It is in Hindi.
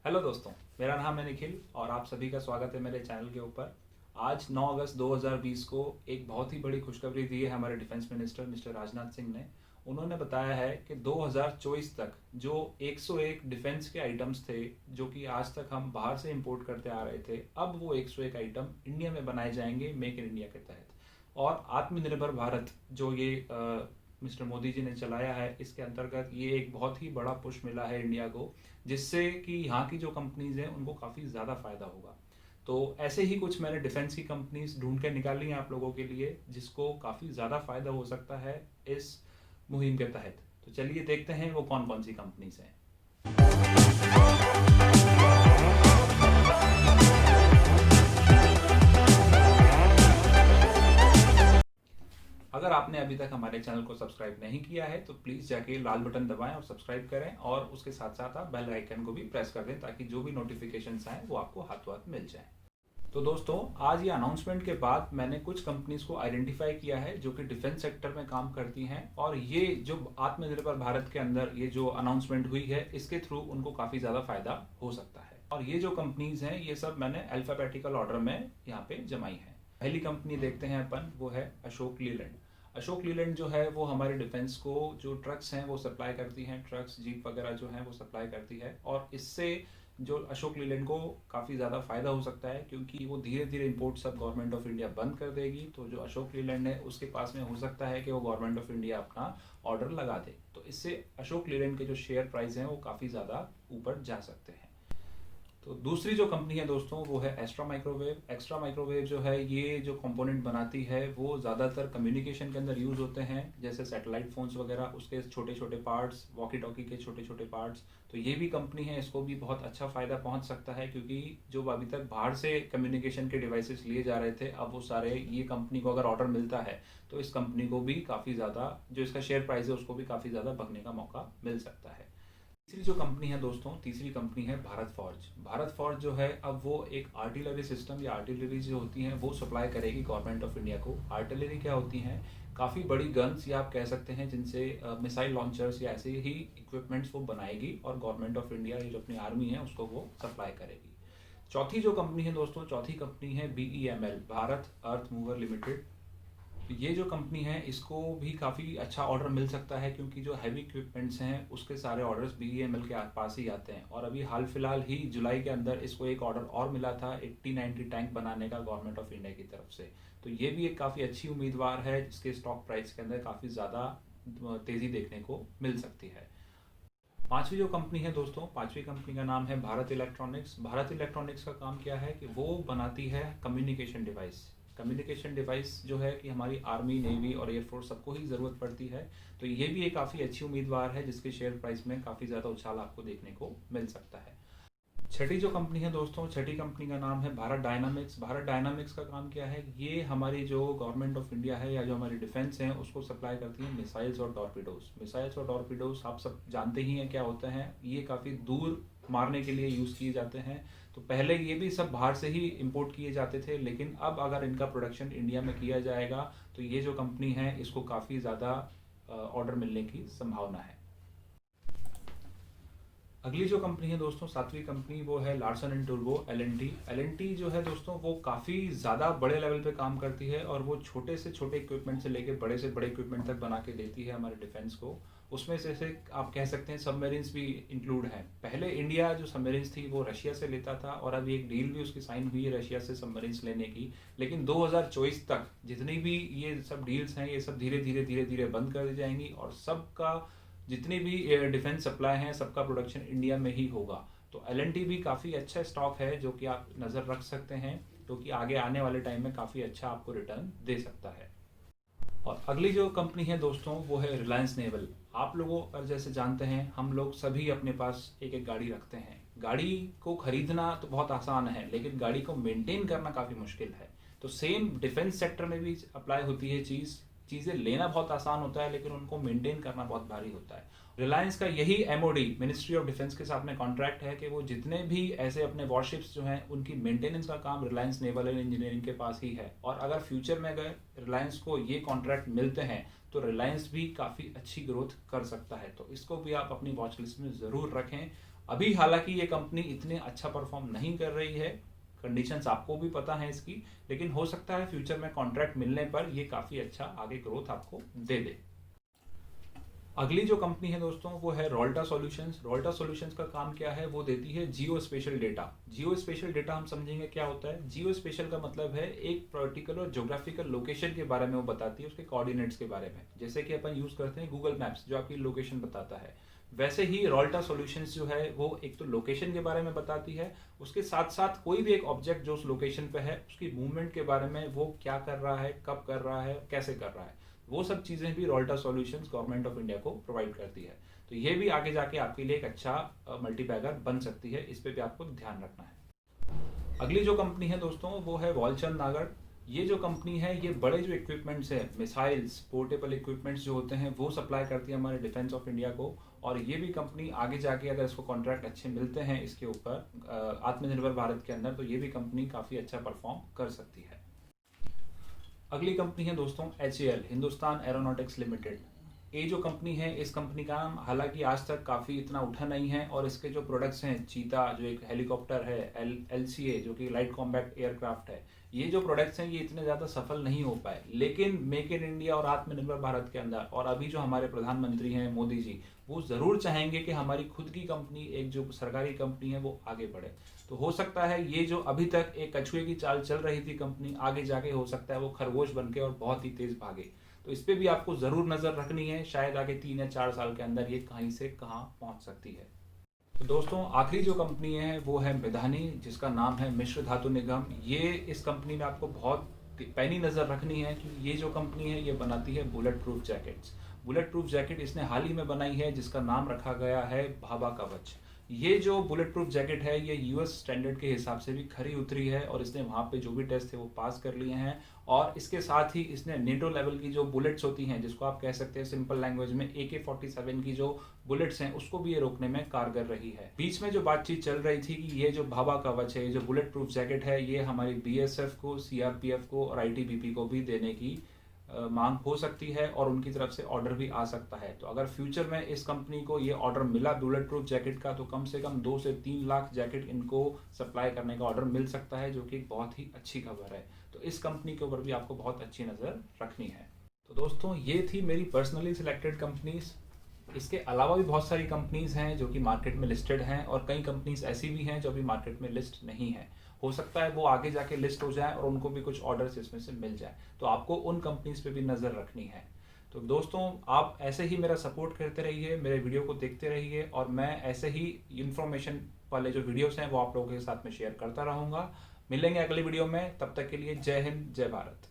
हेलो दोस्तों, मेरा नाम है निखिल और आप सभी का स्वागत है मेरे चैनल के ऊपर। आज 9 अगस्त 2020 को एक बहुत ही बड़ी खुशखबरी दी है हमारे defence minister mister Rajnath Singh ने। उन्होंने बताया है कि 2024 तक जो 101 डिफेंस के आइटम्स थे जो कि आज तक हम बाहर से इंपोर्ट करते आ रहे थे, अब वो 101 आइटम इंडिया में बनाए जाएंगे मेक इन इंडिया के तहत। और आत्मनिर्भर भारत जो ये मिस्टर मोदी जी ने चलाया है, इसके अंतर्गत ये एक बहुत ही बड़ा पुश मिला है इंडिया को, जिससे कि यहाँ की जो कंपनीज हैं उनको काफ़ी ज़्यादा फायदा होगा। तो ऐसे ही कुछ मैंने डिफेंस की कंपनीज ढूंढ के निकाली हैं आप लोगों के लिए, जिसको काफ़ी ज़्यादा फायदा हो सकता है इस मुहिम के तहत। तो चलिए देखते हैं वो कौन कौन सी कंपनीज हैं। अगर आपने अभी तक हमारे चैनल को सब्सक्राइब नहीं किया है तो प्लीज़ जाके लाल बटन दबाएं और सब्सक्राइब करें, और उसके साथ साथ आप बेल आइकन को भी प्रेस कर दें ताकि जो भी नोटिफिकेशंस आए वो आपको हाथों हाथ मिल जाएं। तो दोस्तों, आज ये अनाउंसमेंट के बाद मैंने कुछ कंपनीज को आइडेंटिफाई किया है जो कि डिफेंस सेक्टर में काम करती हैं, और ये जो आत्मनिर्भर भारत के अंदर ये जो अनाउंसमेंट हुई है इसके थ्रू उनको काफ़ी ज़्यादा फायदा हो सकता है। और ये जो कंपनीज हैं ये सब मैंने अल्फाबेटिकल ऑर्डर में यहाँ पे जमाई है। पहली कंपनी देखते हैं अपन, वो है अशोक लीलैंड। अशोक लीलैंड जो है वो हमारे डिफेंस को जो ट्रक्स हैं वो सप्लाई करती हैं, ट्रक्स जीप वगैरह जो हैं वो सप्लाई करती है। और इससे जो अशोक लीलैंड को काफ़ी ज़्यादा फायदा हो सकता है, क्योंकि वो धीरे धीरे इंपोर्ट सब गवर्नमेंट ऑफ इंडिया बंद कर देगी। तो जो अशोक लीलैंड है उसके पास में हो सकता है कि वो गवर्नमेंट ऑफ इंडिया अपना ऑर्डर लगा दे, तो इससे अशोक लीलैंड के जो शेयर प्राइस हैं वो काफ़ी ज़्यादा ऊपर जा सकते हैं। तो दूसरी जो कंपनी है दोस्तों वो है एक्स्ट्रा माइक्रोवेव। एक्स्ट्रा माइक्रोवेव जो है ये जो कंपोनेंट बनाती है वो ज़्यादातर कम्युनिकेशन के अंदर यूज़ होते हैं, जैसे सैटेलाइट फ़ोन्स वगैरह, उसके छोटे छोटे पार्ट्स, वॉकी टॉकी के छोटे छोटे पार्ट्स। तो ये भी कंपनी है, इसको भी बहुत अच्छा फ़ायदा पहुंच सकता है, क्योंकि जो अभी तक बाहर से कम्युनिकेशन के डिवाइसेस लिए जा रहे थे, अब वो सारे ये कंपनी को अगर ऑर्डर मिलता है तो इस कंपनी को भी काफ़ी ज़्यादा जो इसका शेयर प्राइस है उसको भी काफ़ी ज़्यादा बढ़ने का मौका मिल सकता है। तीसरी जो कंपनी है दोस्तों, तीसरी कंपनी है भारत फॉर्ज। भारत फॉर्ज जो है अब वो एक आर्टिलरी सिस्टम या आर्टिलरी जो होती हैं वो सप्लाई करेगी गवर्नमेंट ऑफ इंडिया को। आर्टिलरी क्या होती हैं? काफ़ी बड़ी गन्स या आप कह सकते हैं जिनसे मिसाइल लॉन्चर्स या ऐसे ही इक्विपमेंट्स वो बनाएगी, और गवर्नमेंट ऑफ इंडिया ये जो अपनी आर्मी है उसको वो सप्लाई करेगी। चौथी जो कंपनी है दोस्तों, चौथी कंपनी है BEML, भारत अर्थ मूवर लिमिटेड। तो ये जो कंपनी है इसको भी काफ़ी अच्छा ऑर्डर मिल सकता है, क्योंकि जो हैवी इक्विपमेंट्स हैं उसके सारे ऑर्डर्स BEML के पास ही आते हैं। और अभी हाल फिलहाल ही जुलाई के अंदर इसको एक ऑर्डर और मिला था 80-90 टैंक बनाने का गवर्नमेंट ऑफ इंडिया की तरफ से। तो ये भी एक काफ़ी अच्छी उम्मीदवार है जिसके स्टॉक प्राइस के अंदर काफ़ी ज़्यादा तेज़ी देखने को मिल सकती है। पांचवी जो कंपनी है दोस्तों, पांचवी कंपनी का नाम है भारत इलेक्ट्रॉनिक्स। भारत इलेक्ट्रॉनिक्स का काम क्या है कि वो बनाती है कम्युनिकेशन डिवाइस। कम्युनिकेशन डिवाइस जो है कि हमारी आर्मी, नेवी और एयरफोर्स सबको ही ज़रूरत पड़ती है। तो ये भी एक काफ़ी अच्छी उम्मीदवार है जिसके शेयर प्राइस में काफ़ी ज़्यादा उछाल आपको देखने को मिल सकता है। छठी जो कंपनी है दोस्तों, छठी कंपनी का नाम है भारत डायनामिक्स। भारत डायनामिक्स का काम क्या है? ये हमारी जो गवर्नमेंट ऑफ इंडिया है या जो हमारी डिफेंस है उसको सप्लाई करती है मिसाइल्स और टॉर्पीडोज। मिसाइल्स और टॉर्पीडोज आप सब जानते ही हैं क्या होते हैं। ये काफ़ी दूर मारने के लिए यूज़ किए जाते हैं। तो पहले ये भी सब बाहर से ही इंपोर्ट किए जाते थे, लेकिन अब अगर इनका प्रोडक्शन इंडिया में किया जाएगा तो ये जो कंपनी है इसको काफ़ी ज़्यादा ऑर्डर मिलने की संभावना है। अगली जो कंपनी है दोस्तों, सातवीं कंपनी, वो है लार्सन एंड टुर्बो, LNT। LNT जो है दोस्तों वो काफ़ी ज़्यादा बड़े लेवल पे काम करती है, और वो छोटे से छोटे इक्विपमेंट से लेकर बड़े से बड़े इक्विपमेंट तक बना के देती है हमारे डिफेंस को। उसमें से आप कह सकते हैं सबमरीन्स भी इंक्लूड हैं। पहले इंडिया जो सबमरीन्स थी वो रशिया से लेता था, और अभी एक डील भी उसकी साइन हुई है रशिया से सबमरीन्स लेने की। लेकिन 2024 तक जितनी भी ये सब डील्स हैं ये सब धीरे धीरे धीरे धीरे बंद कर दी जाएंगी, और सबका जितनी भी डिफेंस सप्लाई है सबका प्रोडक्शन इंडिया में ही होगा। तो LNT भी काफ़ी अच्छा स्टॉक है जो कि आप नज़र रख सकते हैं, क्योंकि आगे आने वाले टाइम में काफ़ी अच्छा आपको रिटर्न दे सकता है। और अगली जो कंपनी है दोस्तों वो है रिलायंस नेवल। आप लोगों और जैसे जानते हैं हम लोग सभी अपने पास एक एक गाड़ी रखते हैं। गाड़ी को खरीदना तो बहुत आसान है, लेकिन गाड़ी को मेंटेन करना काफ़ी मुश्किल है। तो सेम डिफेंस सेक्टर में भी अप्लाई होती है चीज़ें लेना बहुत आसान होता है, लेकिन उनको मेंटेन करना बहुत भारी होता है। रिलायंस का यही MOD, मिनिस्ट्री ऑफ डिफेंस के साथ में कॉन्ट्रैक्ट है कि वो जितने भी ऐसे अपने वॉरशिप्स जो हैं उनकी मेंटेनेंस का काम रिलायंस नेवल एंड इंजीनियरिंग के पास ही है। और अगर फ्यूचर में अगर रिलायंस को ये कॉन्ट्रैक्ट मिलते हैं तो रिलायंस भी काफ़ी अच्छी ग्रोथ कर सकता है। तो इसको भी आप अपनी वॉच लिस्ट में ज़रूर रखें। अभी हालांकि ये कंपनी इतने अच्छा परफॉर्म नहीं कर रही है, कंडीशंस आपको भी पता है इसकी, लेकिन हो सकता है फ्यूचर में कॉन्ट्रैक्ट मिलने पर ये काफ़ी अच्छा आगे ग्रोथ आपको दे दे। अगली जो कंपनी है दोस्तों वो है रोल्टा सॉल्यूशंस। रोल्टा सॉल्यूशंस का काम क्या है, वो देती है जियो स्पेशल डेटा। जियो स्पेशल डेटा हम समझेंगे क्या होता है। जियो स्पेशल का मतलब है एक पर्टिकुलर ज्योग्राफिकल लोकेशन के बारे में वो बताती है, उसके कोऑर्डिनेट्स के बारे में। जैसे कि अपन यूज करते हैं गूगल मैप्स जो आपकी लोकेशन बताता है, वैसे ही रोल्टा सॉल्यूशंस जो है वो एक तो लोकेशन के बारे में बताती है, उसके साथ साथ कोई भी एक ऑब्जेक्ट जो उस लोकेशन पे है उसकी मूवमेंट के बारे में, वो क्या कर रहा है, कब कर रहा है, कैसे कर रहा है, वो सब चीज़ें भी Rolta solutions government of India को प्रोवाइड करती है। तो ये भी आगे जाके आपके लिए एक अच्छा मल्टीबैगर बन सकती है, इस पे भी आपको ध्यान रखना है। अगली जो कंपनी है दोस्तों वो है वॉलचंद नागर। ये जो कंपनी है ये बड़े जो इक्विपमेंट्स है, मिसाइल्स, पोर्टेबल इक्विपमेंट्स जो होते हैं वो सप्लाई करती है हमारे डिफेंस ऑफ इंडिया को। और ये भी कंपनी आगे जाके अगर इसको कॉन्ट्रैक्ट अच्छे मिलते हैं इसके ऊपर आत्मनिर्भर भारत के अंदर, तो ये भी कंपनी काफ़ी अच्छा परफॉर्म कर सकती है। अगली कंपनी है दोस्तों HAL, हिंदुस्तान एरोनॉटिक्स लिमिटेड। ये जो कंपनी है, इस कंपनी का नाम हालांकि आज तक काफ़ी इतना उठा नहीं है, और इसके जो प्रोडक्ट्स हैं, चीता जो एक हेलीकॉप्टर है, LCA जो कि लाइट कॉम्बैट एयरक्राफ्ट है, ये जो प्रोडक्ट्स हैं ये इतने ज़्यादा सफल नहीं हो पाए। लेकिन मेक इन इंडिया और आत्मनिर्भर भारत के अंदर, और अभी जो हमारे प्रधानमंत्री हैं मोदी जी, वो ज़रूर चाहेंगे कि हमारी खुद की कंपनी, एक जो सरकारी कंपनी है, वो आगे बढ़े। तो हो सकता है ये जो अभी तक एक कछुए की चाल चल रही थी कंपनी, आगे जाके हो सकता है वो खरगोश बन के और बहुत ही तेज भागे। तो इस पे भी आपको जरूर नजर रखनी है, शायद आगे 3 या 4 साल के अंदर ये कहीं से कहाँ पहुंच सकती है। तो दोस्तों आखिरी जो कंपनी है वो है मिधानी, जिसका नाम है मिश्र धातु निगम। ये इस कंपनी में आपको बहुत पैनी नजर रखनी है, क्योंकि ये जो कंपनी है ये बनाती है bullet proof jackets. Bullet proof jacket इसने हाल ही में बनाई है, जिसका नाम रखा गया है भाभा कवच। ये जो बुलेट प्रूफ जैकेट है ये US स्टैंडर्ड के हिसाब से भी खरी उतरी है, और इसने वहाँ पे जो भी टेस्ट थे वो पास कर लिए हैं। और इसके साथ ही इसने नेटो लेवल की जो बुलेट्स होती हैं, जिसको आप कह सकते हैं सिंपल लैंग्वेज में AK-47 की जो बुलेट्स हैं, उसको भी ये रोकने में कारगर रही है। बीच में जो बातचीत चल रही थी कि ये जो भाभा कवच है, ये जो बुलेट प्रूफ जैकेट है, ये हमारी BSF को, CRPF को और ITBP को भी देने की मांग हो सकती है, और उनकी तरफ से ऑर्डर भी आ सकता है। तो अगर फ्यूचर में इस कंपनी को ये ऑर्डर मिला बुलेट प्रूफ जैकेट का, तो कम से कम 2 से 3 लाख जैकेट इनको सप्लाई करने का ऑर्डर मिल सकता है, जो कि एक बहुत ही अच्छी खबर है। तो इस कंपनी के ऊपर भी आपको बहुत अच्छी नज़र रखनी है। तो दोस्तों ये थी मेरी पर्सनली सिलेक्टेड कंपनीज। इसके अलावा भी बहुत सारी कंपनीज हैं जो कि मार्केट में लिस्टेड हैं, और कई कंपनीज ऐसी भी हैं जो अभी मार्केट में लिस्ट नहीं है। हो सकता है वो आगे जाके लिस्ट हो जाए और उनको भी कुछ ऑर्डर्स इसमें से मिल जाए, तो आपको उन कंपनीज पे भी नज़र रखनी है। तो दोस्तों आप ऐसे ही मेरा सपोर्ट करते रहिए, मेरे वीडियो को देखते रहिए, और मैं ऐसे ही इन्फॉर्मेशन वाले जो वीडियोस हैं वो आप लोगों के साथ में शेयर करता रहूँगा। मिलेंगे अगले वीडियो में, तब तक के लिए जय हिंद, जय भारत।